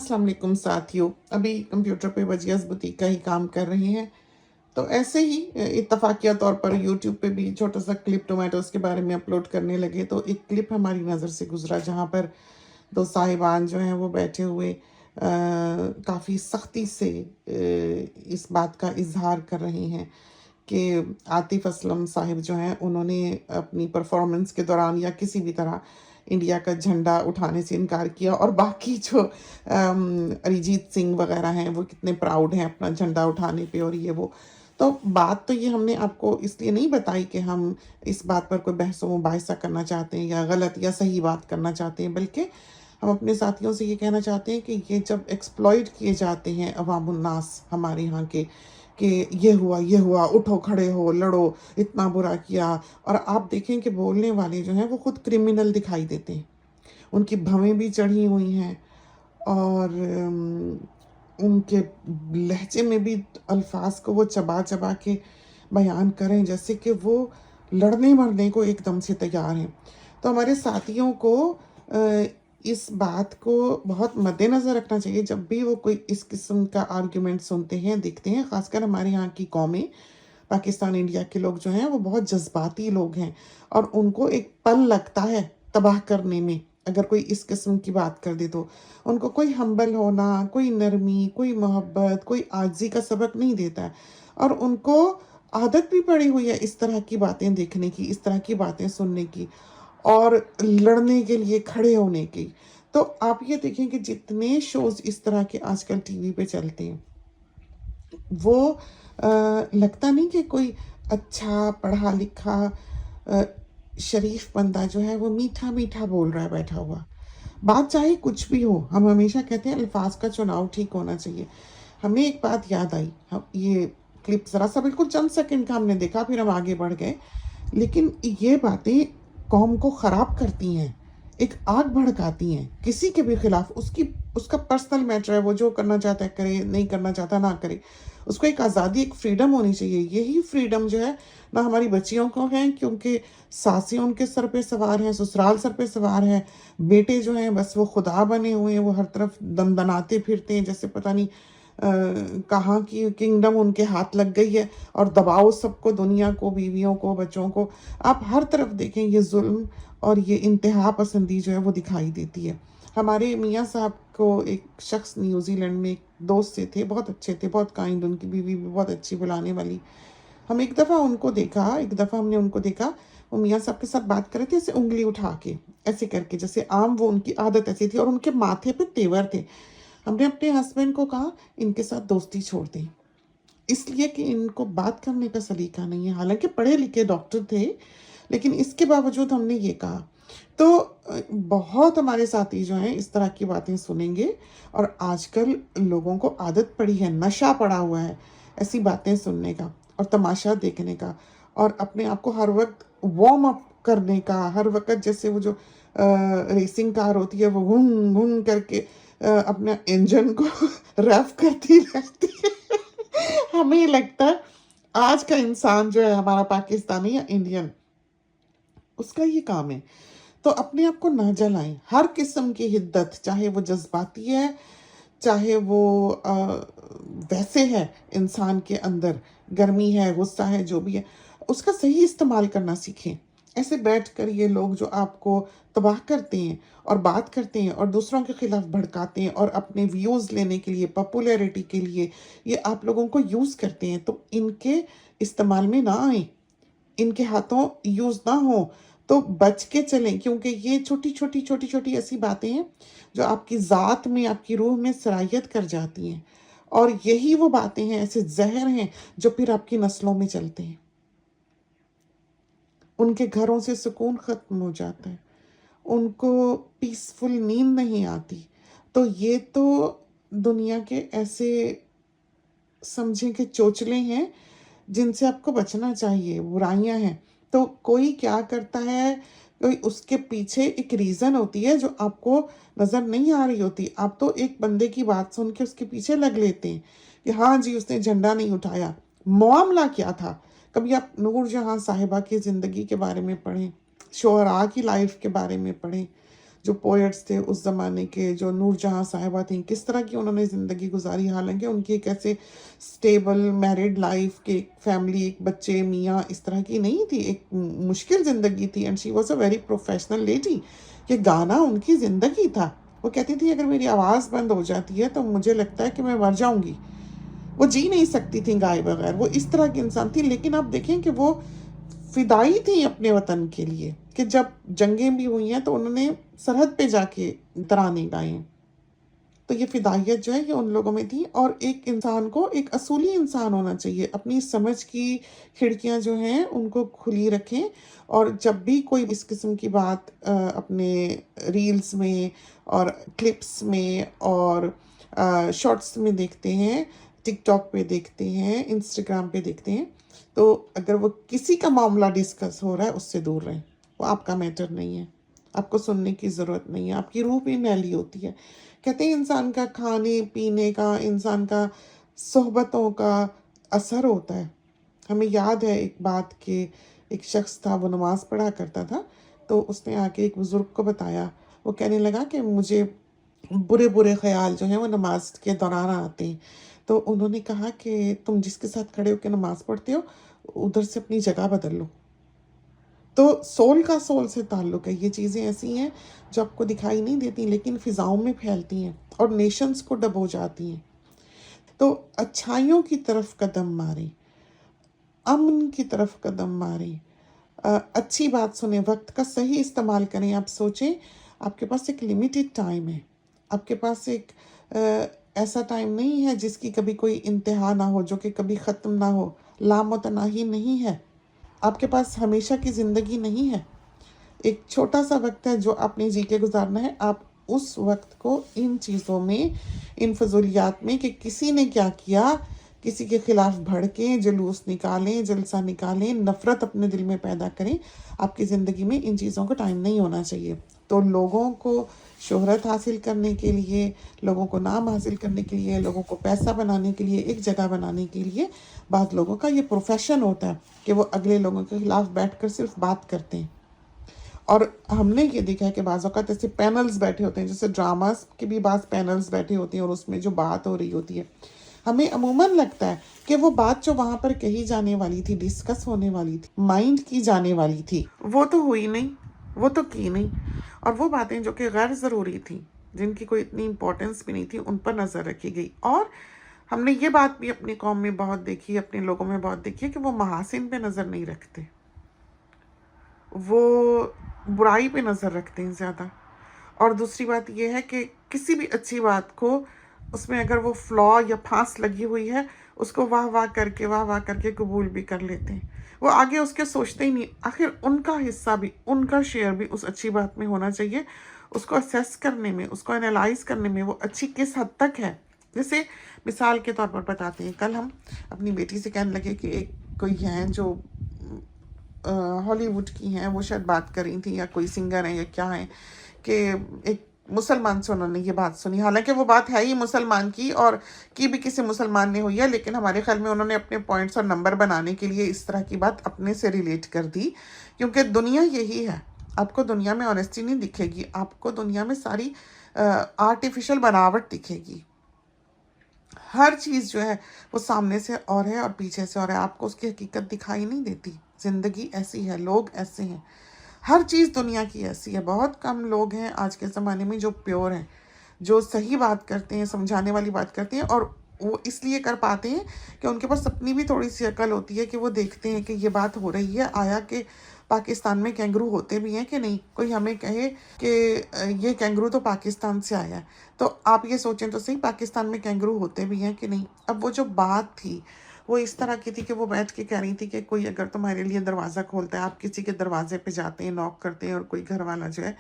अस्सलाम वालेकुम साथियों। अभी कंप्यूटर पे वजियस बुटीक का ही काम कर रहे हैं, तो ऐसे ही इत्तफाकिया तौर पर यूट्यूब पे भी छोटा सा क्लिप टोमेटोज़ के बारे में अपलोड करने लगे, तो एक क्लिप हमारी नज़र से गुजरा जहाँ पर दो साहिबान जो हैं वो बैठे हुए काफ़ी सख्ती से इस बात का इजहार कर रहे हैं कि आतिफ असलम साहिब जो हैं उन्होंने अपनी परफॉर्मेंस के दौरान या किसी भी तरह इंडिया का झंडा उठाने से इनकार किया, और बाकी जो अरिजीत सिंह वगैरह हैं वो कितने प्राउड हैं अपना झंडा उठाने पे और ये वो। तो बात तो ये हमने आपको इसलिए नहीं बताई कि हम इस बात पर कोई बहस मुबाहिसा करना चाहते हैं या गलत या सही बात करना चाहते हैं, बल्कि हम अपने साथियों से ये कहना चाहते हैं कि ये जब एक्सप्लॉइट किए जाते हैं अवामुन्नास हमारे यहाँ के, कि ये हुआ, उठो खड़े हो, लड़ो, इतना बुरा किया, और आप देखें कि बोलने वाले जो हैं वो खुद क्रिमिनल दिखाई देते हैं, उनकी भवें भी चढ़ी हुई हैं और उनके लहजे में भी अल्फाज को वो चबा चबा के बयान करें जैसे कि वो लड़ने मरने को एकदम से तैयार हैं। तो हमारे साथियों को इस बात को बहुत मद्देनज़र रखना चाहिए जब भी वो कोई इस किस्म का आर्ग्यूमेंट सुनते हैं, देखते हैं। ख़ासकर हमारे यहाँ की कौमें, पाकिस्तान इंडिया के लोग जो हैं वो बहुत जज्बाती लोग हैं और उनको एक पल लगता है तबाह करने में अगर कोई इस किस्म की बात कर दे तो। उनको कोई हम्बल होना, कोई नरमी, कोई मोहब्बत, कोई आजिज़ी का सबक नहीं देता है, और उनको आदत भी पड़ी हुई है इस तरह की बातें देखने की, इस तरह की बातें सुनने की और लड़ने के लिए खड़े होने की। तो आप ये देखें कि जितने शोज़ इस तरह के आजकल टीवी पे चलते हैं वो लगता नहीं कि कोई अच्छा पढ़ा लिखा अ, शरीफ बंदा जो है वो मीठा मीठा बोल रहा है बैठा हुआ। बात चाहे कुछ भी हो, हम हमेशा कहते हैं अल्फाज का चुनाव ठीक होना चाहिए। हमें एक बात याद आई, हम ये क्लिप ज़रा सा बिल्कुल चंद सेकंड का हमने देखा, फिर हम आगे बढ़ गए, लेकिन ये बातें कौम को ख़राब करती हैं, एक आग भड़काती हैं किसी के भी खिलाफ। उसका पर्सनल मैटर है, वो जो करना चाहता है करे, नहीं करना चाहता ना करे। उसको एक आज़ादी, एक फ्रीडम होनी चाहिए। यही फ्रीडम जो है ना हमारी बच्चियों को है, क्योंकि सासें उनके सर पे सवार हैं, ससुराल सर पे सवार है, बेटे जो हैं बस वो खुदा बने हुए हैं, वो हर तरफ दनदनाते फिरते हैं जैसे पता नहीं कहाँ की किंगडम उनके हाथ लग गई है, और दबाओ सबको, दुनिया को, बीवियों को, बच्चों को। आप हर तरफ देखें ये जुल्म और ये इंतहा पसंदी जो है वो दिखाई देती है। हमारे मियाँ साहब को एक शख्स न्यूजीलैंड में एक दोस्त से थे, बहुत अच्छे थे, बहुत काइंड, उनकी बीवी भी बहुत अच्छी, बुलाने वाली। एक दफ़ा हमने उनको देखा, वो मियाँ साहब के साथ बात कर रहे थे, ऐसे उंगली उठा के, ऐसे करके, जैसे आम वो उनकी आदत ऐसी थी, और उनके माथे पे तेवर थे। हमने अपने हस्बैंड को कहा इनके साथ दोस्ती छोड़ दें, इसलिए कि इनको बात करने का सलीका नहीं है। हालांकि पढ़े लिखे डॉक्टर थे, लेकिन इसके बावजूद हमने ये कहा। तो बहुत हमारे साथी जो हैं इस तरह की बातें सुनेंगे, और आजकल लोगों को आदत पड़ी है, नशा पड़ा हुआ है ऐसी बातें सुनने का और तमाशा देखने का, और अपने आप को हर वक्त वार्म अप करने का, हर वक्त जैसे वो जो रेसिंग कार होती है वो घूम घूम करके अपना इंजन को रफ करती रहती है। हमें लगता है आज का इंसान जो है हमारा, पाकिस्तानी या इंडियन, उसका ये काम है। तो अपने आप को ना जलाएं। हर किस्म की हिद्दत, चाहे वो जज्बाती है, चाहे वो वैसे है, इंसान के अंदर गर्मी है, गुस्सा है, जो भी है, उसका सही इस्तेमाल करना सीखें। ऐसे बैठ कर ये लोग जो आपको तबाह करते हैं और बात करते हैं और दूसरों के खिलाफ भड़काते हैं और अपने व्यूज़ लेने के लिए, पॉपुलैरिटी के लिए ये आप लोगों को यूज़ करते हैं, तो इनके इस्तेमाल में ना आए, इनके हाथों यूज़ ना हो, तो बच के चलें, क्योंकि ये छोटी छोटी ऐसी बातें हैं जो आपकी ज़ात में, आपकी रूह में सरायत कर जाती हैं, और यही वो बातें हैं, ऐसे जहर हैं जो फिर आपकी नस्लों में चलते हैं। उनके घरों से सुकून ख़त्म हो जाता है, उनको पीसफुल नींद नहीं आती। तो ये तो दुनिया के ऐसे समझें कि चोचले हैं जिनसे आपको बचना चाहिए, बुराइयां हैं। तो कोई क्या करता है, कोई उसके पीछे एक रीज़न होती है जो आपको नज़र नहीं आ रही होती। आप तो एक बंदे की बात सुन के उसके पीछे लग लेते हैं कि हाँ जी उसने झंडा नहीं उठाया। मामला क्या था? कभी आप नूर जहाँ साहिबा की ज़िंदगी के बारे में पढ़ें, शोहरा की लाइफ के बारे में पढ़ें, जो पोएट्स थे उस ज़माने के, जो नूरजहाँ साहिबा थीं, किस तरह की उन्होंने ज़िंदगी गुजारी, हालांकि उनकी एक ऐसे स्टेबल मैरिड लाइफ के, एक फैमिली, एक बच्चे, मियाँ, इस तरह की नहीं थी, एक मुश्किल ज़िंदगी थी। And she was a very professional lady. ये गाना उनकी ज़िंदगी था। वो कहती थी अगर मेरी आवाज़ बंद हो जाती है तो मुझे लगता है कि मैं मर जाऊंगी। वो जी नहीं सकती थी गाए बगैर, वो इस तरह की इंसान थी। लेकिन आप देखें कि वो फिदाई थी अपने वतन के लिए, कि जब जंगें भी हुई हैं तो उन्होंने सरहद पे जाके तराने गाए हैं। तो ये फिदायत जो है ये उन लोगों में थी। और एक इंसान को एक असूली इंसान होना चाहिए, अपनी समझ की खिड़कियां जो हैं उनको खुली रखें। और जब भी कोई इस किस्म की बात अपने रील्स में और क्लिप्स में और शॉर्ट्स में देखते हैं, टिकटॉक पे देखते हैं, इंस्टाग्राम पे देखते हैं, तो अगर वो किसी का मामला डिस्कस हो रहा है उससे दूर रहें। वो आपका मैटर नहीं है, आपको सुनने की ज़रूरत नहीं है, आपकी रूह भी मैली होती है। कहते हैं इंसान का खाने पीने का, इंसान का सोहबतों का असर होता है। हमें याद है एक बात कि एक शख्स था, वो नमाज़ पढ़ा करता था, तो उसने आके एक बुज़ुर्ग को बताया। वो कहने लगा कि मुझे बुरे बुरे ख्याल जो हैं वो नमाज के दौरान आते हैं। तो उन्होंने कहा कि तुम जिसके साथ खड़े होकर नमाज पढ़ते हो उधर से अपनी जगह बदल लो। तो सोल का सोल से ताल्लुक़ है। ये चीज़ें ऐसी हैं जो आपको दिखाई नहीं देती लेकिन फ़िज़ाओं में फैलती हैं और नेशंस को डबो जाती हैं। तो अच्छाइयों की तरफ कदम मारें, अमन की तरफ कदम मारें, अच्छी बात सुने, वक्त का सही इस्तेमाल करें। आप सोचें आपके पास एक लिमिटेड टाइम है, आपके पास एक ऐसा टाइम नहीं है जिसकी कभी कोई इंतहा ना हो, जो कि कभी ख़त्म ना हो, लामतनाही नहीं है। आपके पास हमेशा की ज़िंदगी नहीं है, एक छोटा सा वक्त है जो आपने जी के गुजारना है। आप उस वक्त को इन चीज़ों में, इन फजूलियात में कि किसी ने क्या किया, किसी के खिलाफ भड़कें, जुलूस निकालें, जलसा निकालें, नफ़रत अपने दिल में पैदा करें, आपकी ज़िंदगी में इन चीज़ों को टाइम नहीं होना चाहिए। तो लोगों को शोहरत हासिल करने के लिए, लोगों को नाम हासिल करने के लिए, लोगों को पैसा बनाने के लिए, एक जगह बनाने के लिए, बाद लोगों का ये प्रोफेशन होता है कि वो अगले लोगों के खिलाफ बैठकर सिर्फ बात करते हैं। और हमने ये देखा है कि बाज़ औक़ात ऐसे पैनल्स बैठे होते हैं, जैसे ड्रामास के भी बाज़ पैनल्स बैठे होते हैं और उसमें जो बात हो रही होती है, हमें अमूमन लगता है कि वो बात जो वहाँ पर कही जाने वाली थी, डिस्कस होने वाली थी, माइंड की जाने वाली थी, वो तो हुई नहीं, वो तो की नहीं। और वो बातें जो कि गैर ज़रूरी थी, जिनकी कोई इतनी इम्पोर्टेंस भी नहीं थी, उन पर नज़र रखी गई। और हमने ये बात भी अपनी कौम में बहुत देखी, अपने लोगों में बहुत देखी है कि वो महासिन पे नज़र नहीं रखते, वो बुराई पे नज़र रखते हैं ज़्यादा। और दूसरी बात ये है कि किसी भी अच्छी बात को, उसमें अगर वो फ्लॉ या फांस लगी हुई है, उसको वाह वाह करके कबूल भी कर लेते हैं। वो आगे उसके सोचते ही नहीं। आखिर उनका हिस्सा भी, उनका शेयर भी उस अच्छी बात में होना चाहिए। उसको असेस करने में, उसको एनालाइज करने में वो अच्छी किस हद तक है। जैसे मिसाल के तौर पर बताते हैं, कल हम अपनी बेटी से कहने लगे कि एक कोई हैं जो हॉलीवुड की हैं, वो शायद बात कर रही थी, या कोई सिंगर है या क्या है, कि एक मुसलमान से उन्होंने ये बात सुनी। हालांकि वो बात है ही मुसलमान की, और की भी किसी मुसलमान ने हुई है, लेकिन हमारे ख्याल में उन्होंने अपने पॉइंट्स और नंबर बनाने के लिए इस तरह की बात अपने से रिलेट कर दी। क्योंकि दुनिया यही है, आपको दुनिया में ऑनेस्टी नहीं दिखेगी, आपको दुनिया में सारी आर्टिफिशियल बनावट दिखेगी। हर चीज़ जो है वो सामने से और है और पीछे से और है, आपको उसकी हकीकत दिखाई नहीं देती। ज़िंदगी ऐसी है, लोग ऐसे हैं, हर चीज़ दुनिया की ऐसी है। बहुत कम लोग हैं आज के ज़माने में जो प्योर हैं, जो सही बात करते हैं, समझाने वाली बात करते हैं। और वो इसलिए कर पाते हैं कि उनके पास अपनी भी थोड़ी सी अकल होती है, कि वो देखते हैं कि ये बात हो रही है, आया कि पाकिस्तान में कैंगरू होते भी हैं कि नहीं। कोई हमें कहे कि ये कैंगरू तो पाकिस्तान से आया है, तो आप ये सोचें तो सही, पाकिस्तान में कैंगरू होते भी हैं कि नहीं। अब वो जो बात थी वो इस तरह की थी कि वो बैठ के कह रही थी कि कोई अगर तुम्हारे लिए दरवाज़ा खोलता है, आप किसी के दरवाजे पे जाते हैं, नॉक करते हैं, और कोई घर वाला जो है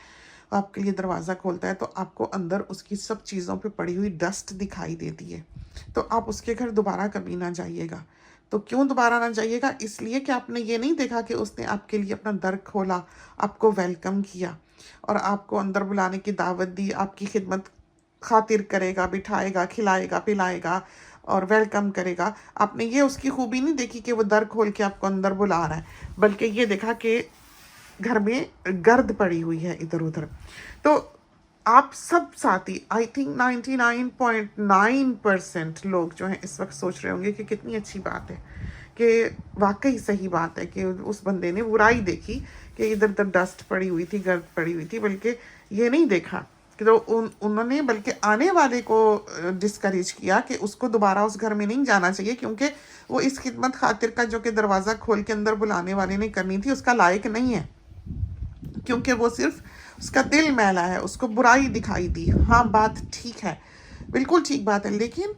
आपके लिए दरवाज़ा खोलता है, तो आपको अंदर उसकी सब चीज़ों पे पड़ी हुई डस्ट दिखाई देती है, तो आप उसके घर दोबारा कभी ना जाइएगा। तो क्यों दोबारा ना जाइएगा? इसलिए कि आपने ये नहीं देखा कि उसने आपके लिए अपना दर खोला, आपको वेलकम किया और आपको अंदर बुलाने की दावत दी, आपकी खिदमत खातिर करेगा, बिठाएगा, खिलाएगा, पिलाएगा और वेलकम करेगा। आपने ये उसकी खूबी नहीं देखी कि वो दर खोल के आपको अंदर बुला रहा है, बल्कि ये देखा कि घर में गर्द पड़ी हुई है इधर उधर। तो आप सब साथी, आई थिंक 99.9% लोग जो हैं इस वक्त सोच रहे होंगे कि कितनी अच्छी बात है, कि वाकई सही बात है कि उस बंदे ने बुराई देखी कि इधर उधर डस्ट पड़ी हुई थी, गर्द पड़ी हुई थी, बल्कि ये नहीं देखा कि तो उन्होंने बल्कि आने वाले को डिस्करेज किया कि उसको दोबारा उस घर में नहीं जाना चाहिए, क्योंकि वो इस खिदमत खातिर का जो कि दरवाज़ा खोल के अंदर बुलाने वाले ने करनी थी उसका लायक नहीं है, क्योंकि वो सिर्फ उसका दिल मैला है, उसको बुराई दिखाई दी। हाँ, बात ठीक है, बिल्कुल ठीक बात है, लेकिन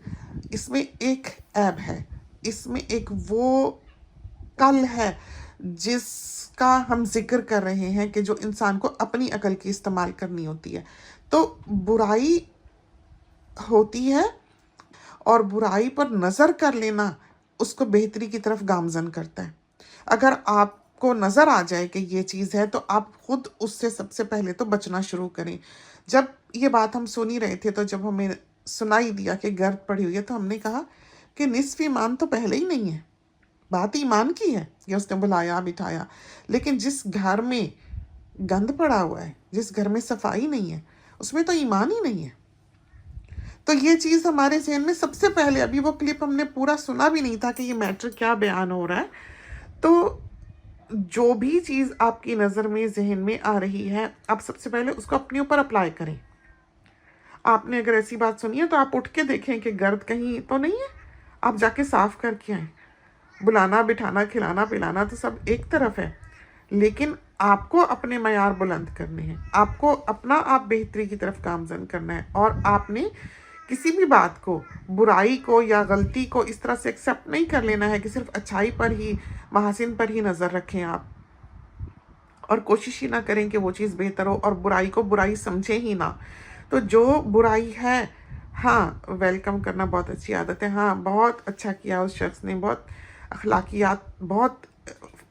इसमें एक ऐब है, इसमें एक वो कल है जिसका हम जिक्र कर रहे हैं कि जो इंसान को अपनी अकल की इस्तेमाल करनी होती है। तो बुराई होती है और बुराई पर नज़र कर लेना उसको बेहतरी की तरफ गामजन करता है। अगर आपको नज़र आ जाए कि ये चीज़ है तो आप खुद उससे सबसे पहले तो बचना शुरू करें। जब ये बात हम सुन ही रहे थे तो जब हमें सुनाई दिया कि गर्द पड़ी हुई है तो हमने कहा कि निस्फ ईमान तो पहले ही नहीं है, बात ईमान की है कि उसने बुलाया बिठाया, लेकिन जिस घर में गंद पड़ा हुआ है, जिस घर में सफाई नहीं है, उसमें तो ईमान ही नहीं है। तो ये चीज़ हमारे जहन में सबसे पहले, अभी वो क्लिप हमने पूरा सुना भी नहीं था कि ये मैटर क्या बयान हो रहा है। तो जो भी चीज़ आपकी नज़र में जहन में आ रही है, आप सबसे पहले उसको अपने ऊपर अप्लाई करें। आपने अगर ऐसी बात सुनी है तो आप उठ के देखें कि गर्द कहीं तो नहीं है, आप जाके साफ करके आएँ। बुलाना बिठाना खिलाना पिलाना तो सब एक तरफ है, लेकिन आपको अपने मयार बुलंद करने हैं, आपको अपना आप बेहतरी की तरफ गामजन करना है, और आपने किसी भी बात को, बुराई को या गलती को इस तरह से एक्सेप्ट नहीं कर लेना है कि सिर्फ अच्छाई पर ही, महासिन पर ही नज़र रखें आप, और कोशिश ही ना करें कि वो चीज़ बेहतर हो, और बुराई को बुराई समझें ही ना। तो जो बुराई है, हाँ, वेलकम करना बहुत अच्छी आदत है। हाँ, बहुत अच्छा किया उस शख्स ने, बहुत अखलाकियात, बहुत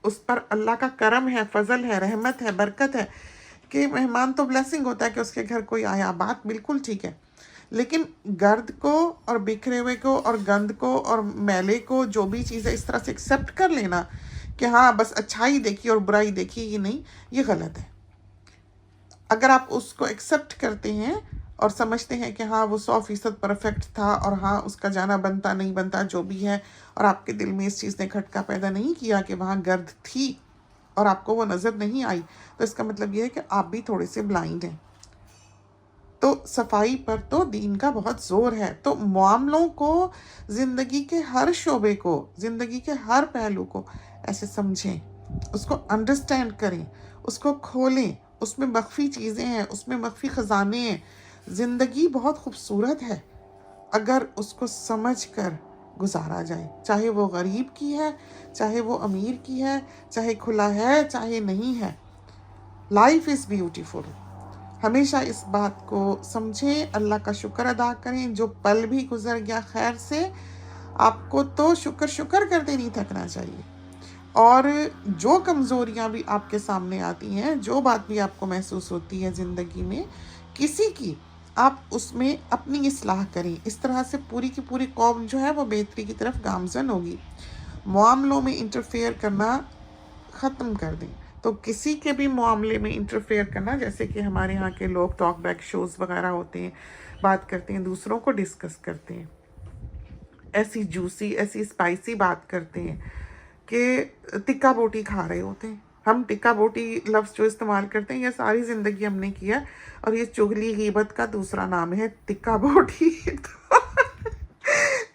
उस पर अल्लाह का करम है, फजल है, रहमत है, बरकत है कि मेहमान तो ब्लेसिंग होता है कि उसके घर कोई आया, बात बिल्कुल ठीक है। लेकिन गर्द को और बिखरे हुए को और गंद को और मैले को, जो भी चीज़ है, इस तरह से एक्सेप्ट कर लेना कि हाँ बस अच्छाई देखी और बुराई देखी ही नहीं, ये गलत है। अगर आप उसको एक्सेप्ट करते हैं और समझते हैं कि हाँ वो 100% परफेक्ट था और हाँ उसका जाना बनता नहीं बनता जो भी है, और आपके दिल में इस चीज़ ने खटका पैदा नहीं किया कि वहाँ गर्द थी और आपको वो नज़र नहीं आई, तो इसका मतलब ये है कि आप भी थोड़े से ब्लाइंड हैं। तो सफाई पर तो दीन का बहुत ज़ोर है। तो मामलों को, ज़िंदगी के हर शोबे को, ज़िंदगी के हर पहलू को ऐसे समझें, उसको अंडरस्टैंड करें, उसको खोलें, उसमें मख्फी चीज़ें हैं, उसमें मख्फी ख़जाने हैं। ज़िंदगी बहुत खूबसूरत है अगर उसको समझ कर गुजारा जाए, चाहे वो गरीब की है, चाहे वो अमीर की है, चाहे खुला है, चाहे नहीं है। Life is beautiful. हमेशा इस बात को समझें, अल्लाह का शुक्र अदा करें। जो पल भी गुजर गया खैर से, आपको तो शुक्र शुक्र करते नहीं थकना चाहिए। और जो कमज़ोरियाँ भी आपके सामने आती हैं, जो बात भी आपको महसूस होती है ज़िंदगी में किसी की, आप उसमें अपनी इस्लाह करें। इस तरह से पूरी की पूरी कौम जो है वो बेहतरी की तरफ गामजन होगी। मामलों में इंटरफेयर करना ख़त्म कर दें। तो किसी के भी मामले में इंटरफेयर करना, जैसे कि हमारे यहाँ के लोग टॉक बैक शोज़ वगैरह होते हैं, बात करते हैं, दूसरों को डिस्कस करते हैं, ऐसी जूसी ऐसी स्पाइसी बात करते हैं कि टिक्का बोटी खा रहे होते हैं। हम टिक्का बोटी लफ्ज़ जो इस्तेमाल करते हैं, ये सारी ज़िंदगी हमने किया, और ये चुगली गीबत का दूसरा नाम है टिक्का बोटी।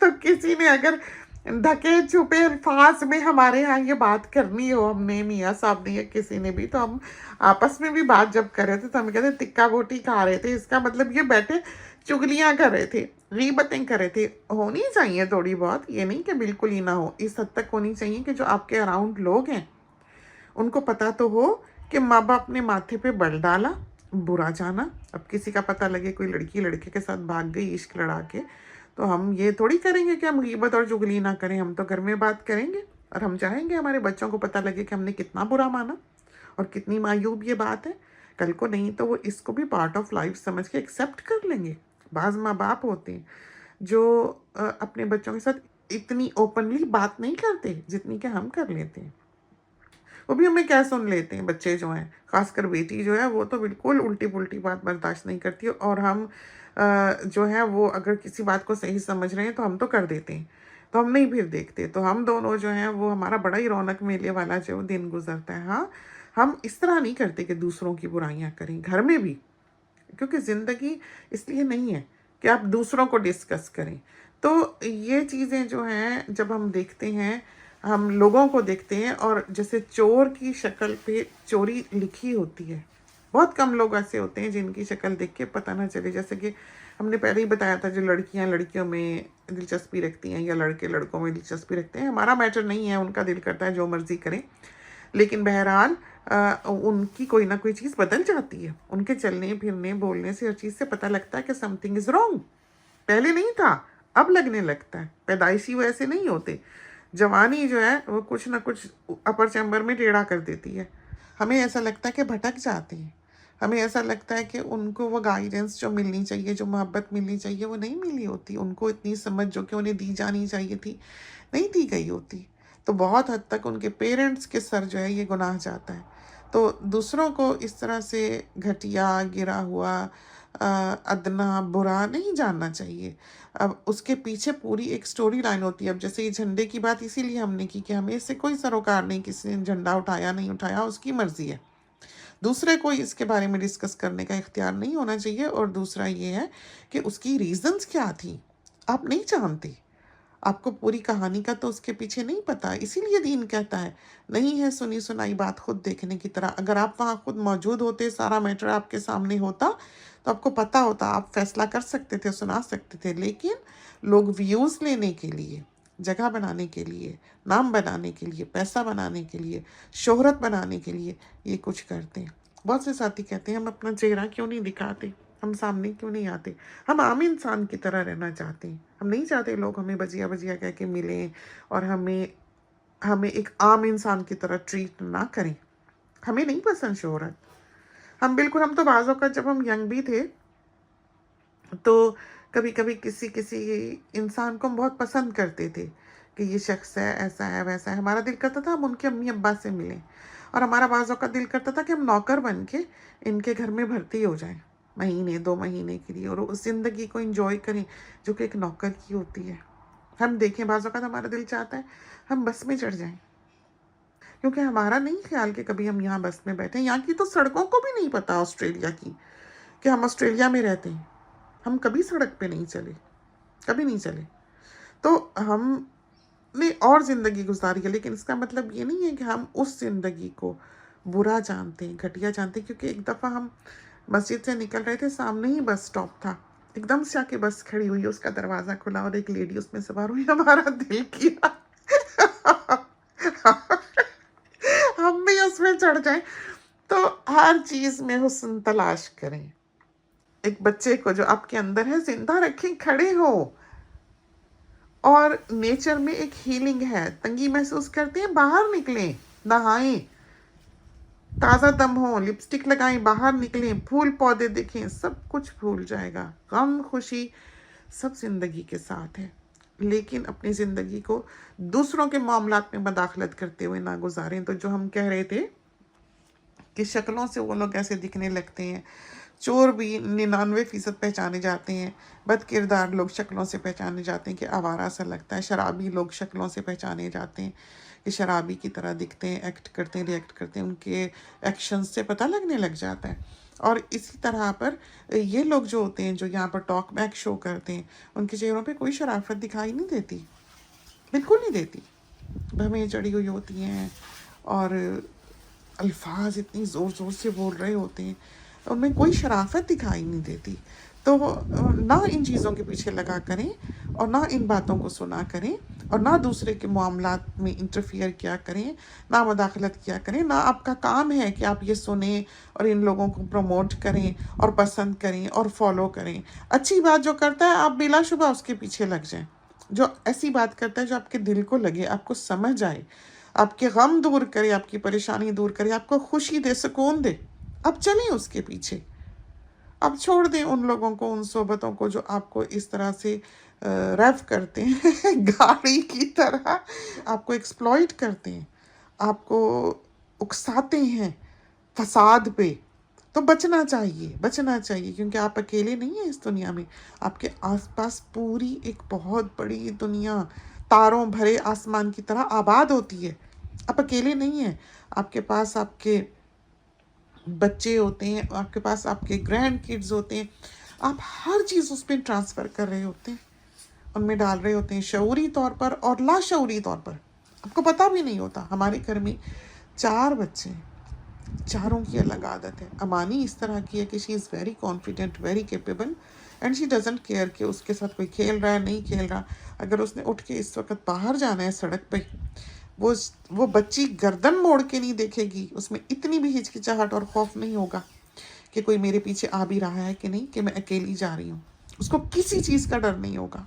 तो किसी ने अगर ढके छुपे अल्फाज में हमारे यहाँ ये बात करनी हो, हमने, मियाँ साहब ने या किसी ने भी, तो हम आपस में भी बात जब कर रहे थे तो हम कहते टिक्का बोटी खा रहे थे। इसका मतलब ये बैठे चुगलियाँ कर रहे थे, गीबतें कर रहे थे। होनी चाहिए थोड़ी बहुत, ये नहीं कि बिल्कुल ही ना हो, इस हद तक होनी चाहिए कि जो आपके अराउंड लोग हैं उनको पता तो हो कि माँ बाप ने माथे पे बल डाला, बुरा जाना। अब किसी का पता लगे कोई लड़की लड़के के साथ भाग गई इश्क लड़ा के, तो हम ये थोड़ी करेंगे कि हम गीबत और चुगली ना करें, हम तो घर में बात करेंगे, और हम चाहेंगे हमारे बच्चों को पता लगे कि हमने कितना बुरा माना और कितनी मायूब ये बात है। कल को नहीं तो वो इसको भी पार्ट ऑफ लाइफ समझ के एक्सेप्ट कर लेंगे। बाज़ माँ बाप होते हैं जो अपने बच्चों के साथ इतनी ओपनली बात नहीं करते जितनी कि हम कर लेते हैं। وہ بھی ہمیں کیا سن لیتے ہیں بچے جو ہیں، خاص کر بیٹی جو ہے وہ تو بالکل الٹی پلٹی بات برداشت نہیں کرتی، اور ہم جو ہے وہ اگر کسی بات کو صحیح سمجھ رہے ہیں تو ہم تو کر دیتے ہیں، تو ہم نہیں پھر دیکھتے، تو ہم دونوں جو ہیں وہ ہمارا بڑا ہی رونق میلے والا جو دن گزرتا ہے۔ ہاں، ہم اس طرح نہیں کرتے کہ دوسروں کی برائیاں کریں گھر میں بھی، کیونکہ زندگی اس لیے نہیں ہے کہ آپ دوسروں کو ڈسکس کریں۔ تو یہ چیزیں جو ہیں جب ہم دیکھتے ہیں، ہم لوگوں کو دیکھتے ہیں، اور جیسے چور کی شکل پہ چوری لکھی ہوتی ہے، بہت کم لوگ ایسے ہوتے ہیں جن کی شکل دیکھ کے پتہ نہ چلے، جیسے کہ ہم نے پہلے ہی بتایا تھا، جو لڑکیاں لڑکیوں میں دلچسپی رکھتی ہیں یا لڑکے لڑکوں میں دلچسپی رکھتے ہیں، ہمارا میٹر نہیں ہے، ان کا دل کرتا ہے جو مرضی کریں، لیکن بہرحال ان کی کوئی نہ کوئی چیز بدل جاتی ہے، ان کے چلنے پھرنے بولنے سے ہر چیز سے پتہ لگتا ہے کہ سم تھنگ از رانگ۔ پہلے نہیں تھا، اب لگنے لگتا ہے، پیدائشی وہ ایسے نہیں ہوتے، جوانی جو ہے وہ کچھ نہ کچھ اپر چیمبر میں ٹیڑھا کر دیتی ہے، ہمیں ایسا لگتا ہے کہ بھٹک جاتے ہیں، ہمیں ایسا لگتا ہے کہ ان کو وہ گائیڈنس جو ملنی چاہیے، جو محبت ملنی چاہیے، وہ نہیں ملی ہوتی، ان کو اتنی سمجھ جو کہ انہیں دی جانی چاہیے تھی نہیں دی گئی ہوتی، تو بہت حد تک ان کے پیرنٹس کے سر جو ہے یہ گناہ جاتا ہے۔ تو دوسروں کو اس طرح سے گھٹیا، گرا ہوا، ادنا، برا نہیں جاننا چاہیے۔ اب اس کے پیچھے پوری ایک سٹوری لائن ہوتی ہے۔ اب جیسے یہ جھنڈے کی بات اسی لیے ہم نے کی کہ ہمیں اس سے کوئی سروکار نہیں، کسی نے جھنڈا اٹھایا نہیں اٹھایا، اس کی مرضی ہے، دوسرے کو اس کے بارے میں ڈسکس کرنے کا اختیار نہیں ہونا چاہیے۔ اور دوسرا یہ ہے کہ اس کی ریزنز کیا تھی آپ نہیں جانتے، آپ کو پوری کہانی کا تو اس کے پیچھے نہیں پتا، اسی لیے دین کہتا ہے نہیں ہے سنی سنائی بات خود دیکھنے کی طرح۔ اگر آپ وہاں خود موجود ہوتے، سارا میٹر آپ کے سامنے ہوتا، تو آپ کو پتا ہوتا، آپ فیصلہ کر سکتے تھے، سنا سکتے تھے، لیکن لوگ ویوز لینے کے لیے، جگہ بنانے کے لیے، نام بنانے کے لیے، پیسہ بنانے کے لیے، شہرت بنانے کے لیے یہ کچھ کرتے ہیں۔ بہت سے ساتھی کہتے ہیں ہم اپنا چہرہ کیوں نہیں دکھاتے، ہم سامنے کیوں نہیں آتے، ہم عام انسان کی طرح رہنا چاہتے ہیں، ہم نہیں چاہتے لوگ ہمیں بجیا بجیا کہہ کے ملیں اور ہمیں ایک عام انسان کی طرح ٹریٹ نہ کریں۔ ہمیں نہیں پسند شہرت، ہم تو بعض اوقات جب ہم ینگ بھی تھے تو کبھی کبھی کسی انسان کو ہم بہت پسند کرتے تھے کہ یہ شخص ہے، ایسا ہے ویسا ہے، ہمارا دل کرتا تھا ہم ان کے امی ابا سے ملیں، اور ہمارا بعض اوقات دل کرتا تھا کہ ہم نوکر بن کے ان کے گھر میں بھرتی ہو جائیں، مہینے 2 مہینے کے لیے، اور اس زندگی کو انجوائے کریں جو کہ ایک نوکر کی ہوتی ہے۔ ہم دیکھیں بعض اوقات ہمارا دل چاہتا ہے ہم بس میں چڑھ جائیں، کیونکہ ہمارا نہیں خیال کہ کبھی ہم یہاں بس میں بیٹھیں، یہاں کی تو سڑکوں کو بھی نہیں پتا آسٹریلیا کی کہ ہم آسٹریلیا میں رہتے ہیں، ہم کبھی سڑک پہ نہیں چلے، کبھی نہیں چلے، تو ہم نے اور زندگی گزاری ہے، لیکن اس کا مطلب یہ نہیں ہے کہ ہم اس زندگی کو برا جانتے ہیں، گھٹیا جانتے ہیں۔ کیونکہ ایک دفعہ ہم مسجد سے نکل رہے تھے، سامنے ہی بس سٹاپ تھا، ایک دم سے آ کے بس کھڑی ہوئی، اس کا دروازہ کھلا اور ایک لیڈی اس میں سوار ہوئی، ہمارا دل کیا ہم بھی اس میں چڑھ جائیں۔ تو ہر چیز میں حسن تلاش کریں، ایک بچے کو جو آپ کے اندر ہے زندہ رکھیں، کھڑے ہو، اور نیچر میں ایک ہیلنگ ہے، تنگی محسوس کرتے ہیں باہر نکلیں، نہائیں، تازہ دم ہو، لپسٹک لگائیں، باہر نکلیں، پھول پودے دیکھیں، سب کچھ بھول جائے گا، غم خوشی سب زندگی کے ساتھ ہے، لیکن اپنی زندگی کو دوسروں کے معاملات میں مداخلت کرتے ہوئے نہ گزاریں۔ تو جو ہم کہہ رہے تھے کہ شکلوں سے وہ لوگ ایسے دکھنے لگتے ہیں، چور بھی 99% پہچانے جاتے ہیں، بد کردار لوگ شکلوں سے پہچانے جاتے ہیں کہ آوارہ سا لگتا ہے، شرابی لوگ شکلوں سے پہچانے جاتے ہیں کہ شرابی کی طرح دکھتے ہیں، ایکٹ کرتے ہیں، ریئیکٹ کرتے ہیں، ان کے ایکشنز سے پتہ لگنے لگ جاتا ہے۔ اور اسی طرح پر یہ لوگ جو ہوتے ہیں جو یہاں پر ٹاک بیک شو کرتے ہیں، ان کے چہروں پہ کوئی شرافت دکھائی نہیں دیتی، بالکل نہیں دیتی، بھویں چڑھی ہوئی ہوتی ہیں، اور الفاظ اتنی زور زور سے بول رہے ہوتے ہیں، ان میں کوئی شرافت دکھائی نہیں دیتی۔ تو نہ ان چیزوں کے پیچھے لگا کریں، اور نہ ان باتوں کو سنا کریں، اور نہ دوسرے کے معاملات میں انٹرفیئر کیا کریں، نہ مداخلت کیا کریں۔ نہ آپ کا کام ہے کہ آپ یہ سنیں اور ان لوگوں کو پروموٹ کریں اور پسند کریں اور فالو کریں۔ اچھی بات جو کرتا ہے آپ بلا شبہ اس کے پیچھے لگ جائیں، جو ایسی بات کرتا ہے جو آپ کے دل کو لگے، آپ کو سمجھ آئے، آپ کے غم دور کرے، آپ کی پریشانی دور کرے، آپ کو خوشی دے، سکون دے، اب چلیں اس کے پیچھے۔ اب چھوڑ دیں ان لوگوں کو، ان صحبتوں کو جو آپ کو اس طرح سے ریف کرتے ہیں گاڑی کی طرح، آپ کو ایکسپلائٹ کرتے ہیں، آپ کو उकसाते हैं फसाद पे, तो बचना चाहिए, क्योंकि आप अकेले नहीं हैं इस दुनिया में। आपके आसपास पूरी एक बहुत बड़ी दुनिया तारों भरे आसमान की तरह आबाद होती है। आप अकेले नहीं हैं। आपके पास आपके बच्चे होते हैं, आपके पास आपके ग्रैंड किड्स होते हैं। आप हर चीज़ उस पर ट्रांसफ़र कर रहे होते हैं, उनमें डाल रहे होते हैं, शऊरी तौर पर और लाशऊरी तौर पर। आपको पता भी नहीं होता। हमारे घर में 4 बच्चे हैं, चारों की अलग आदत है। अमानी इस तरह की है कि she is very confident, very capable, and she doesn't care कि उसके साथ कोई खेल रहा है, नहीं खेल रहा। अगर उसने उठ के इस वक्त बाहर जाना है सड़क पे, वो बच्ची गर्दन मोड़ के नहीं देखेगी। उसमें इतनी भी हिचकिचाहट और खौफ नहीं होगा कि कोई मेरे पीछे आ भी रहा है कि नहीं, कि मैं अकेली जा रही हूँ। उसको किसी चीज़ का डर नहीं होगा।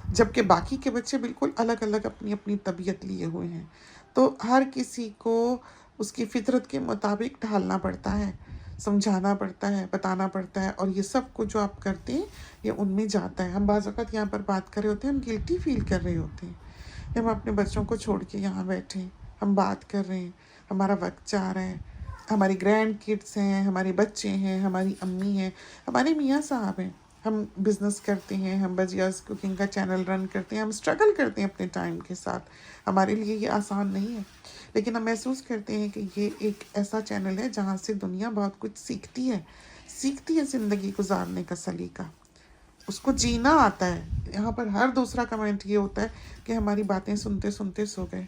जबकि बाकी के बच्चे बिल्कुल अलग अलग अपनी अपनी तबीयत लिए हुए हैं। तो हर किसी को उसकी फितरत के मुताबिक ढालना पड़ता है, समझाना पड़ता है, बताना पड़ता है, और ये सब कुछ जो आप करते हैं ये उनमें जाता है। हम बाज़ वक़्त यहाँ पर बात कर रहे होते हैं, हम गिल्टी फील कर रहे होते हैं कि हम अपने बच्चों को छोड़ के यहाँ बैठे हैं, हम बात कर रहे हैं, हमारा वक्त जा रहा है, हमारी ग्रैंड किड्स हैं, हमारे बच्चे हैं, हमारी अम्मी हैं, हमारे मियाँ साहब हैं, हम बिज़नेस करते हैं, हम बजियाज़ कुकिंग का चैनल रन करते हैं, हम स्ट्रगल करते हैं अपने टाइम के साथ। हमारे लिए ये आसान नहीं है, लेकिन हम महसूस करते हैं कि ये एक ऐसा चैनल है जहाँ से दुनिया बहुत कुछ सीखती है ज़िंदगी गुजारने का सलीका, उसको जीना आता है। यहाँ पर हर दूसरा कमेंट ये होता है कि हमारी बातें सुनते सुनते सो गए।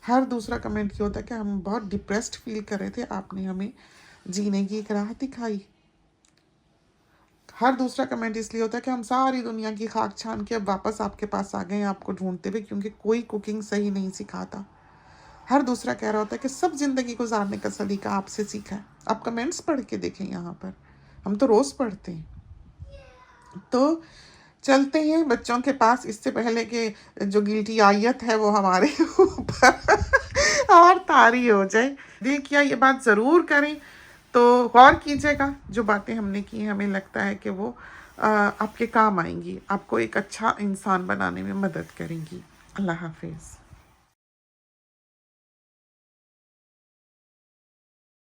हर दूसरा कमेंट ये होता है कि हम बहुत डिप्रेस्ड फील कर रहे थे, आपने हमें जीने की एक राह दिखाई। हर दूसरा कमेंट इसलिए होता है कि हम सारी दुनिया की खाक छान के अब वापस आपके पास आ गए हैं, आपको ढूंढते हुए, क्योंकि कोई कुकिंग सही नहीं सिखाता। हर दूसरा कह रहा होता है कि सब ज़िंदगी गुजारने का सलीका आपसे सीखा है। आप कमेंट्स पढ़ के देखें यहाँ पर, हम तो रोज़ पढ़ते हैं। तो चलते हैं बच्चों के पास, इससे पहले कि जो गिल्टी आयत है वो हमारे ऊपर और तारी हो जाए। देखिए ये बात ज़रूर करें, तो गौर कीजिएगा, जो बातें हमने की हैं हमें लगता है कि वो आपके काम आएंगी, आपको एक अच्छा इंसान बनाने में मदद करेंगी। अल्लाह हाफिज़।